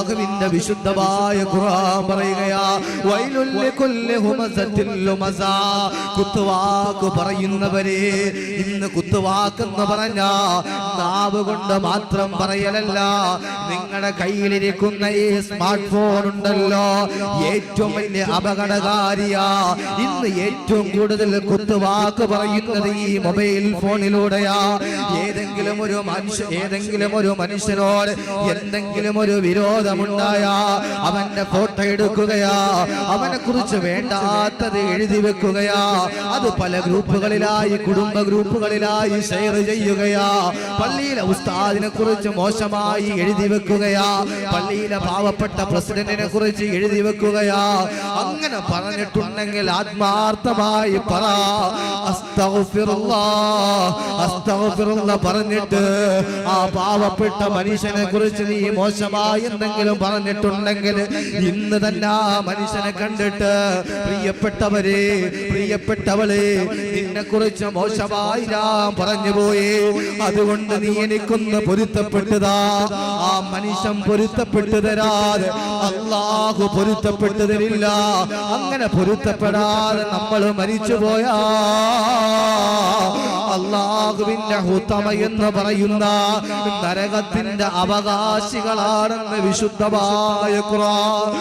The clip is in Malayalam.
അല്ലാഹുവിന്റെ വിശുദ്ധമായ ഖുർആൻ പറയുകയാ വൈലുൽ ലികുല്ലി ഹുമസത്തിൽ ലുമസാ കുത്തുവാക്ക് പറയുന്നവരെ ഇന്ന് കുത്തുവാക്കെന്ന് പറഞ്ഞാ നാവ് കൊണ്ട് മാത്രം പറയലല്ല നിങ്ങളുടെ കയ്യിലിരിക്കുന്ന ഈ സ്മാർട്ട് ഫോൺ ഉണ്ടല്ലോ ഏറ്റവും വലിയ അപകടകാരിയാ ഇന്ന് ഏറ്റവും കൂടുതൽ കുത്തുവാക്ക് പറയുന്നത് ഈ മൊബൈൽ ഫോണിലൂടെയാ ഏതെങ്കിലും ഒരു മനുഷ്യനോട് എന്തെങ്കിലും ഒരു വിരോധമുണ്ടായാ അവന്റെ ഫോട്ടോ എടുക്കുകയാ അവനെ കുറിച്ച് വേണ്ടാത്തത് എഴുതി വെക്കുകയാ അത് പല ഗ്രൂപ്പുകളിലായി കുടുംബ ഗ്രൂപ്പുകളിലായി ഷെയർ ചെയ്യുകയാ പള്ളിയിലെ ഉസ്താദിനെ കുറിച്ച് മോശമായി എഴുതി വെക്കുകയാ പള്ളിയിലെ പാവപ്പെട്ട പ്രസിഡന്റിനെ കുറിച്ച് എഴുതി വെക്കുകയാ അങ്ങനെ പറഞ്ഞിട്ടുണ്ടെങ്കിൽ ആത്മാർത്ഥമായി പറ അസ്തഗ്ഫിറുല്ലാഹ് പറഞ്ഞിട്ട് ആ പാവപ്പെട്ട മനുഷ്യനെ കുറിച്ച് നീ മോശമായി എന്തെങ്കിലും പറഞ്ഞിട്ടുണ്ടെങ്കിൽ ഇന്ന് തന്നെ ആ മനുഷ്യനെ കണ്ടിട്ട് പ്രിയപ്പെട്ടവളെ നിന്നെ കുറിച്ച് മോശമായി ഞാൻ പറഞ്ഞു പോയി അതുകൊണ്ട് നീ എനിക്കൊന്ന് പൊരുത്തപ്പെട്ടതാ ആ മനുഷ്യൻ പൊരുത്തപ്പെട്ടു തരാതെ അല്ലാഹു പൊരുത്തപ്പെട്ടു തരില്ല അങ്ങനെ പൊരുത്തപ്പെടാതെ നമ്മൾ മരിച്ചു പോയാ അല്ലാഹുവിന്റെ ഹുതമ എന്ന് പറയുന്ന നരകത്തിന്റെ അവകാശികളാണെന്ന് വിശുദ്ധമായ ഖുർആൻ